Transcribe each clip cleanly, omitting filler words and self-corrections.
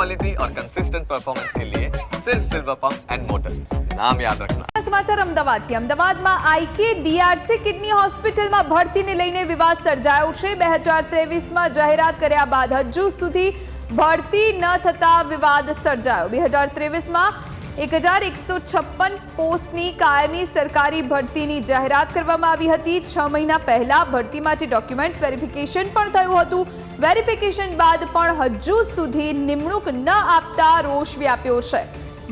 Quality और consistent performance के लिए सिर्फ सिल्वर पंप्स एंड मोटर्स, नाम याद रखना। समाचार अमदावादથી। અમદાવાદમાં IKDRC કિડની હોસ્પિટલમાં ભરતીને લઈને વિવાદ સર્જાયો છે। 2023માં જાહેરાત કર્યા બાદ હજુ સુધી ભરતી ન થતા વિવાદ સર્જાયો। 2023માં 1156 પોસ્ટની કાયમી સરકારી ભરતીની જાહેરાત કરવામાં આવી હતી। 6 મહિના પહેલા ભરતી માટે ડોક્યુમેન્ટ્સ વેરિફિકેશન પણ થયું હતું। વેરિફિકેશન બાદ પણ હજુ સુધી નિમણૂક ન આપતા રોષ વ્યાપ્યો છે।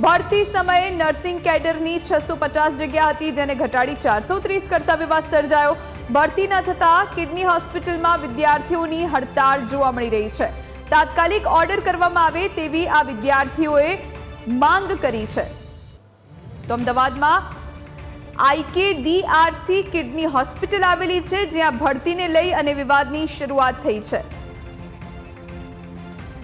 ભરતી સમયે નર્સિંગ કેડરની 650 જગ્યા હતી, જેને ઘટાડી 430 કરતા વિવાદ સર્જાયો। ભરતી ન થતા કિડની હોસ્પિટલમાં વિદ્યાર્થીઓની હડતાળ જોવા મળી રહી છે। તાત્કાલિક ઓર્ડર કરવામાં આવે તેવી આ વિદ્યાર્થીઓએ માંગ કરી છે। તો અમદાવાદમાં IKDRC કિડની હોસ્પિટલ આવેલી છે, જ્યાં ભરતીને લઈ અને વિવાદની શરૂઆત થઈ છે।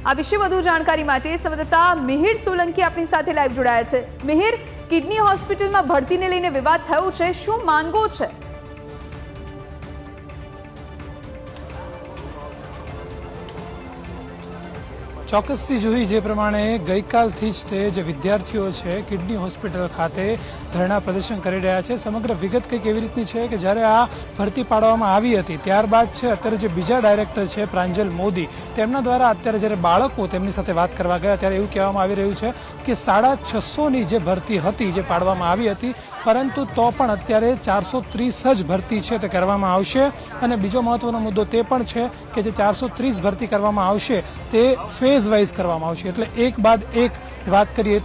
આ વિશે વધુ જાણકારી માટે સંવાદદાતા મિહિર સોલંકી આપણી સાથે લાઈવ જોડાયા છે। મિહિર, કિડની હોસ્પિટલમાં ભરતીને લઈને વિવાદ થયો છે, શું માંગો છે? ચોક્કસથી જોઈ જે પ્રમાણે ગઈકાલથી જ તે જે વિદ્યાર્થીઓ છે કિડની હોસ્પિટલ ખાતે ધરણા પ્રદર્શન કરી રહ્યા છે। સમગ્ર વિગત કંઈક એવી રીતની છે કે જ્યારે આ ભરતી પાડવામાં આવી હતી ત્યારબાદ છે અત્યારે જે બીજા ડાયરેક્ટર છે પ્રાંજલ મોદી, તેમના દ્વારા અત્યારે જ્યારે બાળકો તેમની સાથે વાત કરવા ગયા ત્યારે એવું કહેવામાં આવી રહ્યું છે કે 650ની જે ભરતી હતી જે પાડવામાં આવી હતી, પરંતુ તો પણ અત્યારે 430 જ ભરતી છે તે કરવામાં આવશે। અને બીજો મહત્વનો મુદ્દો તે પણ છે કે જે 430 ભરતી કરવામાં આવશે તે ફેઝ વાઇઝ કરવામાં આવશે, એટલે એક બાદ એક વાત કરીએ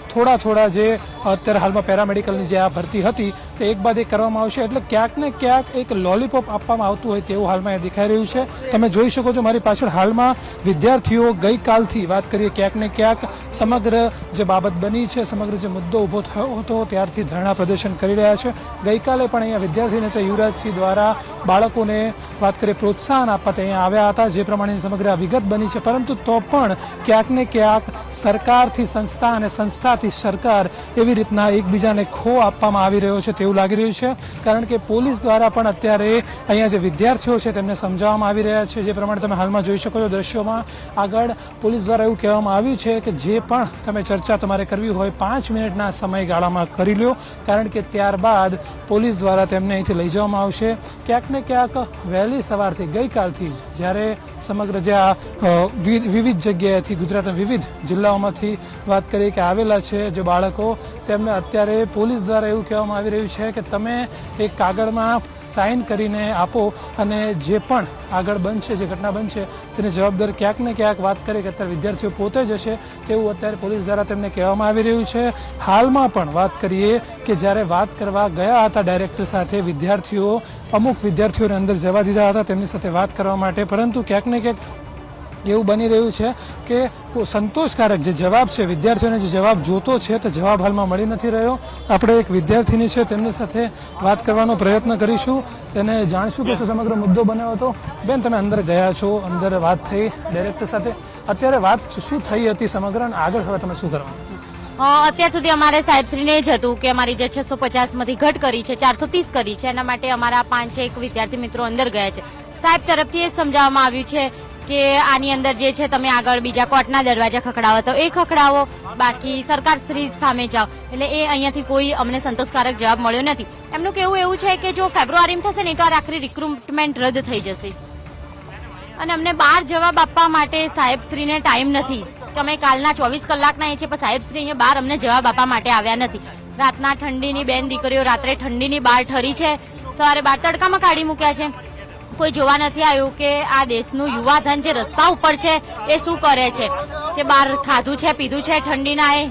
થોડા જે અત્યારે હાલમાં પેરામેડિકલની જે આ ભરતી હતી તે એક બાદ એક કરવામાં આવશે। એટલે ક્યાંક ને ક્યાંક એક લોલીપોપ આપવામાં આવતું હોય તેવું હાલમાં એ દેખાઈ રહ્યું છે। તમે જોઈ શકો છો મારી પાછળ હાલમાં વિદ્યાર્થીઓ ગઈકાલથી વાત કરીએ ક્યાંક ને ક્યાંક સમગ્ર જે બાબત બની છે, સમગ્ર જે મુદ્દો ઊભો થયો હતો ત્યારથી ધરણા પ્રદર્શન કરી રહ્યા છે। ગઈકાલે પણ અહીંયા વિદ્યાર્થી નેતા યુવરાજસિંહ દ્વારા બાળકોને વાત કરીએ પ્રોત્સાહન આપવા અહીંયા આવ્યા હતા, જે પ્રમાણેની સમગ્ર આ વિગત બની છે। પરંતુ તો પણ ક્યાંક ને ક્યાંક સરકારથી સંસ્થા અને સંસ્થાથી સરકાર એવી રીતના એકબીજાને ખો આપવામાં આવી રહ્યો છે તેવું લાગી રહ્યું છે। કારણ કે પોલીસ દ્વારા પણ અત્યારે અહીંયા જે વિદ્યાર્થીઓ છે તેમને સમજાવવામાં આવી રહ્યા છે। જે પ્રમાણે તમે હાલમાં જોઈ શકો છો દ્રશ્યોમાં આગળ પોલીસ દ્વારા એવું કહેવામાં આવ્યું છે કે જે પણ તમે ચર્ચા તમારે કરવી હોય 5 મિનિટના સમયગાળામાં કરી લો, કારણ કે ત્યારબાદ પોલીસ દ્વારા તેમને અહીંથી લઈ જવામાં આવશે। ક્યાંક ને ક્યાંક વહેલી સવારથી ગઈકાલથી જ્યારે સમગ્ર જે આ વિવિધ જગ્યાએથી ગુજરાતના વિવિધ જિલ્લાઓમાંથી વાત કરીએ કે આવેલા છે જે બાળકો, તેમને અત્યારે પોલીસ દ્વારા એવું કહેવામાં આવી રહ્યું છે કે તમે એક કાગળમાં સાઇન કરીને આપો અને જે પણ આગળ બનશે, જે ઘટના બનશે તેની જવાબદાર ક્યાંક ને ક્યાંક વાત કરીએ કે અત્યારે વિદ્યાર્થીઓ પોતે જ હશે તેવું અત્યારે પોલીસ દ્વારા તેમને કહેવામાં આવી રહ્યું છે। હાલમાં પણ વાત કરીએ કે જ્યારે વાત કરવા ગયા હતા ડાયરેક્ટર સાથે વિદ્યાર્થીઓ, અમુક વિદ્યાર્થીઓને અંદર જવા દીધા હતા તેમની સાથે વાત કરવા માટે, પરંતુ ક્યાંક ને ક્યાંક એવું બની રહ્યું છે કે સંતોષકારક જે જવાબ છે, વિદ્યાર્થીઓને જે જવાબ જોતો છે તે જવાબ હાલમાં મળી નથી રહ્યો। આપણે એક વિદ્યાર્થીની છે તેમની સાથે વાત કરવાનો પ્રયત્ન કરીશું, તેને જાણશું કે સમગ્ર મુદ્દો બન્યો હતો। બેન, તમે અંદર ગયા છો, અંદર વાત થઈ ડાયરેક્ટર સાથે, અત્યારે વાત શું થઈ હતી સમગ્ર અને આગળ હવે તમે શું કરવાનું? અત્યાર સુધી અમારે સાહેબશ્રીને જ હતું કે અમારી જે 650માંથી ઘટ કરી છે 430 કરી છે, એના માટે અમારા 5 વિદ્યાર્થી મિત્રો અંદર ગયા છે। સાહેબ તરફથી એ સમજાવવામાં આવ્યું છે કે આની અંદર જે છે તમે આગળ બીજા કોર્ટના દરવાજા ખખડાવો તો એ ખખડાવો, બાકી સરકારશ્રી સામે જાઓ। એટલે એ અહીંયાથી કોઈ અમને સંતોષકારક જવાબ મળ્યો નથી। એમનું કહેવું એવું છે કે જો ફેબ્રુઆરીમાં થશે ને તો આ આખરી રિક્રુટમેન્ટ રદ થઈ જશે અને અમને 12 જવાબ આપવા માટે સાહેબશ્રીને ટાઈમ નથી કે અમે કાલના 24 કલાકના એ છે, પણ સાહેબશ્રી અહીંયા 12 અમને જવાબ આપવા માટે આવ્યા નથી। રાતના ઠંડીની બેન દીકરીઓ રાત્રે ઠંડીની બહાર ઠરી છે, સવારે 12 તડકામાં કાઢી મૂક્યા છે। કોઈ જોવા નથી આવ્યું કે આ દેશનું યુવાધન જે રસ્તા ઉપર છે એ શું કરે છે, કે બહાર ખાધું છે પીધું છે ઠંડીના એ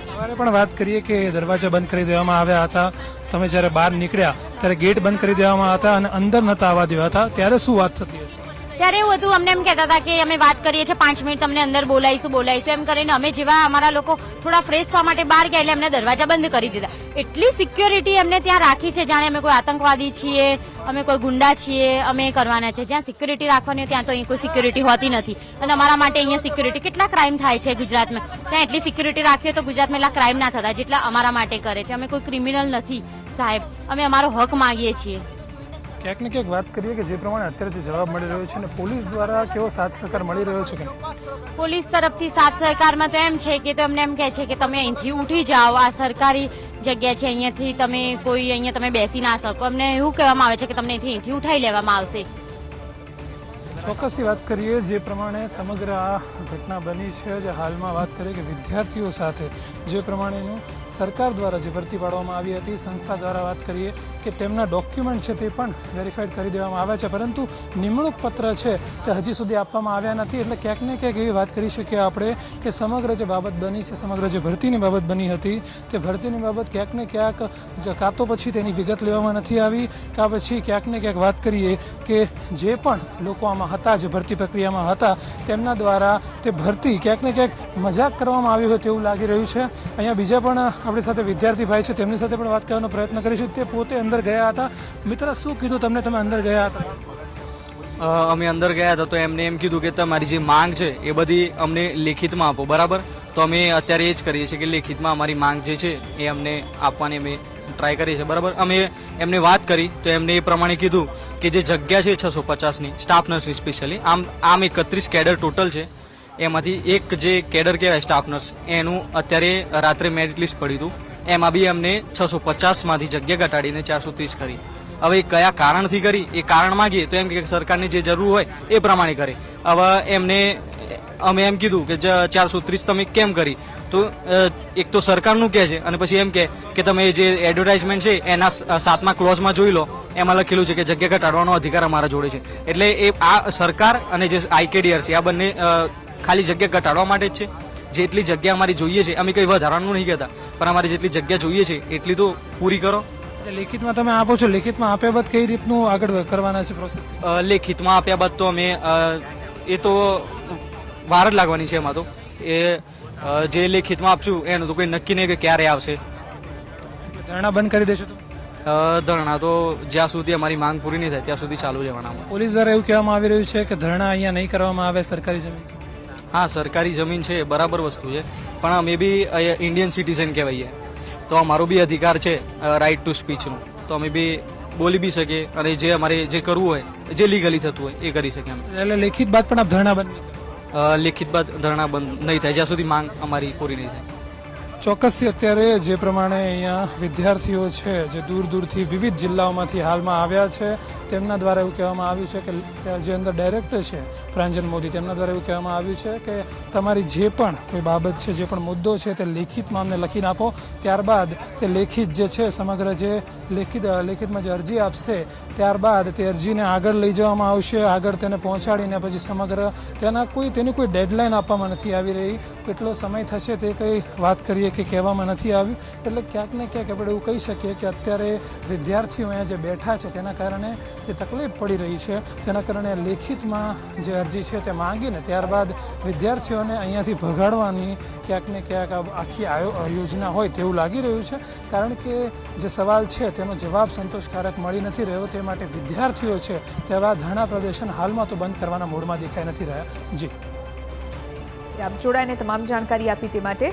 સવારે પણ વાત કરીએ કે દરવાજા બંધ કરી દેવામાં આવ્યા હતા, તમે જ્યારે બહાર નીકળ્યા ત્યારે ગેટ બંધ કરી દેવામાં હતા અને અંદર નતા આવવા દેવાતા, ત્યારે શું વાત થતી હતી? ત્યારે એવું હતું, અમને એમ કહેતા હતા કે અમે વાત કરીએ છીએ 5 મિનિટ તમને અંદર બોલાવીશું એમ કરીને અમે જેવા અમારા લોકો થોડા ફ્રેશ થવા માટે બહાર ગયા એટલે અમને દરવાજા બંધ કરી દીધા। એટલી સિક્યોરિટી અમને ત્યાં રાખી છે જાણે અમે કોઈ આતંકવાદી છીએ, અમે કોઈ ગુંડા છીએ, અમે કરવાના છે। જ્યાં સિક્યોરિટી રાખવાની ત્યાં તો અહીં કોઈ સિક્યોરિટી હોતી નથી અને અમારા માટે અહીંયા સિક્યોરિટી કેટલા ક્રાઇમ થાય છે ગુજરાતમાં, ત્યાં એટલી સિક્યોરિટી રાખીએ તો ગુજરાતમાં એટલા ક્રાઇમ ના થતા જેટલા અમારા માટે કરે છે। અમે કોઈ ક્રિમિનલ નથી સાહેબ, અમે અમારો હક માંગીએ છીએ। ક્યાંક ને ક્યાંક વાત કરીએ કે જે પ્રમાણે અત્યારે જે જવાબ મળી રહ્યો છે અને પોલીસ દ્વારા કેવો સાથ સહકાર મળી રહ્યો છે કે પોલીસ તરફથી સાથ સહકારમાં તો એમ છે કે તો એમને એમ કહે છે કે તમે અહીંથી ઉઠી જાઓ, આ સરકારી જગ્યા છે, અહીંયાથી તમે અહીંયા તમે બેસી ના શકો. અમને એવું કહેવામાં આવે છે કે તમને અહીંથી ઉઠાઈ લેવામાં આવશે. ચોક્કસથી વાત કરીએ જે પ્રમાણે સમગ્ર આ ઘટના બની છે, જે હાલમાં વાત કરીએ કે વિદ્યાર્થીઓ સાથે જે પ્રમાણેનું સરકાર દ્વારા જે ભરતી પાડવામાં આવી હતી, સંસ્થા દ્વારા વાત કરીએ કે તેમના ડોક્યુમેન્ટ છે તે પણ વેરીફાઈડ કરી દેવામાં આવ્યા છે, પરંતુ નિમણૂક પત્ર છે તે હજી સુધી આપવામાં આવ્યા નથી. એટલે ક્યાંક ને ક્યાંક એવી વાત કરી શકીએ આપણે કે સમગ્ર જે બાબત બની છે, સમગ્ર જે ભરતીની બાબત બની હતી, તે ભરતીની બાબત ક્યાંક ને ક્યાંક કાં તો પછી તેની વિગત લેવામાં નથી આવી, કાં પછી ક્યાંક ને ક્યાંક વાત કરીએ કે જે પણ લોકો આમાં હતા, જે ભરતી પ્રક્રિયામાં હતા, તેમના દ્વારા તે ભરતી ક્યાંક ને ક્યાંક મજાક કરવામાં આવી હોય તેવું લાગી રહ્યું છે. અહીંયા બીજા પણ આપણી સાથે વિદ્યાર્થી ભાઈ છે, તેમની સાથે પણ વાત કરવાનો પ્રયત્ન કરીશું. તે પોતે અંદર ગયા હતા. મિત્ર, શું કીધું તમને, તમે અંદર ગયા હતા? અમે અંદર ગયા હતા તો એમને એમ કીધું કે તમારી જે માંગ છે એ બધી અમને લેખિતમાં આપો, બરાબર? તો અમે અત્યારે એ જ કરીએ છીએ કે લેખિતમાં અમારી માંગ જે છે એ અમને આપવાની અમે ટ્રાય કરીએ છીએ, બરાબર? અમે એમને વાત કરી તો એમને એ પ્રમાણે કીધું કે જે જગ્યા છે 650ની સ્ટાફ નર્સની સ્પેશિયલી આમ 31 કેડર ટોટલ છે, એમાંથી એક જે કેડર કહેવાય સ્ટાફ નર્સ એનું અત્યારે રાત્રે મેરિટ લિસ્ટ પડ્યું હતું, એમાં બી અમને 650માંથી જગ્યા ઘટાડીને 430 કરી. હવે એ કયા કારણથી કરી એ કારણ માગીએ તો એમ કે સરકારને જે જરૂર હોય એ પ્રમાણે કરે. હવે એમને અમે એમ કીધું કે 430 તમે કેમ કરી, તો એક તો સરકારનું કહે છે અને પછી એમ કે તમે જે એડવર્ટાઇઝમેન્ટ છે એના 7મા ક્લોઝમાં જોઈ લો, એમાં લખેલું છે કે જગ્યા ઘટાડવાનો અધિકાર અમારા જોડે છે. એટલે એ આ સરકાર અને જે IKDRC આ બંને ખાલી જગ્યા ઘટાડવા માટે જ છે. જેટલી જગ્યા અમારી જોઈએ છે, અમે કંઈ વધારાનું નહીં કહેતા, પણ અમારે જેટલી જગ્યા જોઈએ છે એટલી તો પૂરી કરો. લેખિતમાં તમે આપો છો, લેખિતમાં આપ્યા બાદ કઈ રીતનું આગળ કરવાના છે પ્રોસેસ? લેખિતમાં આપ્યા બાદ તો અમે એ તો વાર જ લાગવાની છે. એમાં તો એ જે લેખિતમાં આપશું એનું તો કોઈ નક્કી નહીં કે ક્યારે આવશે. ધરણા બંધ કરી દેશો? ધરણા તો જ્યાં સુધી અમારી માંગ પૂરી નહીં થાય ત્યાં સુધી ચાલુ રહેવાના. પોલીસ દ્વારા એવું કહેવામાં આવી રહ્યું છે કે ધરણા અહીંયા નહીં કરવામાં આવે, સરકારી જમીન. હા, સરકારી જમીન છે, બરાબર વસ્તુ છે, પણ અમે બી ઇન્ડિયન સિટીઝન કહેવાઈએ તો અમારો બી અધિકાર છે રાઇટ ટુ સ્પીચનો, તો અમે બી બોલી બી શકીએ અને જે અમારે જે કરવું હોય, જે લીગલી થતું હોય એ કરી શકીએ. એટલે લેખિત બાદ પણ આપ ધરણા બંધ? લેખિત બાદ ધરણા બંધ નહીં થાય જ્યાં સુધી માંગ અમારી પૂરી નહીં થાય. ચોક્કસથી અત્યારે જે પ્રમાણે અહીંયા વિદ્યાર્થીઓ છે જે દૂર દૂરથી વિવિધ જિલ્લાઓમાંથી હાલમાં આવ્યા છે, તેમના દ્વારા એવું કહેવામાં આવ્યું છે કે જે અંદર ડાયરેક્ટર છે પ્રાંજલ મોદી, તેમના દ્વારા એવું કહેવામાં આવ્યું છે કે તમારી જે પણ કોઈ બાબત છે, જે પણ મુદ્દો છે તે લેખિતમાં અમને લખીને આપો, ત્યારબાદ તે લેખિત જે છે સમગ્ર જે લેખિતમાં જે અરજી આપશે ત્યારબાદ તે અરજીને આગળ લઈ જવામાં આવશે, આગળ તેને પહોંચાડીને પછી સમગ્ર તેની કોઈ ડેડલાઇન આપવામાં નથી આવી રહી, કેટલો સમય થશે તે કંઈ વાત કરીએ કે કહેવામાં નથી આવ્યું. એટલે ક્યાંક ને ક્યાંક આપણે એવું કહી શકીએ કે અત્યારે વિદ્યાર્થીઓ અહીંયા જે બેઠા છે તેના કારણે જે તકલીફ પડી રહી છે, તેના કારણે લેખિતમાં જે અરજી છે તે માંગીને ત્યારબાદ વિદ્યાર્થીઓને અહીંયાથી ભગાડવાની ક્યાંક ને ક્યાંક આખી યોજના હોય તેવું લાગી રહ્યું છે. કારણ કે જે સવાલ છે તેનો જવાબ સંતોષકારક મળી નથી રહ્યો, તે માટે વિદ્યાર્થીઓ છે તેવા ધરણા પ્રદર્શન હાલમાં તો બંધ કરવાના મૂડમાં દેખાઈ નથી રહ્યા. જી, આપ જોડાઈને તમામ જાણકારી આપી તે માટે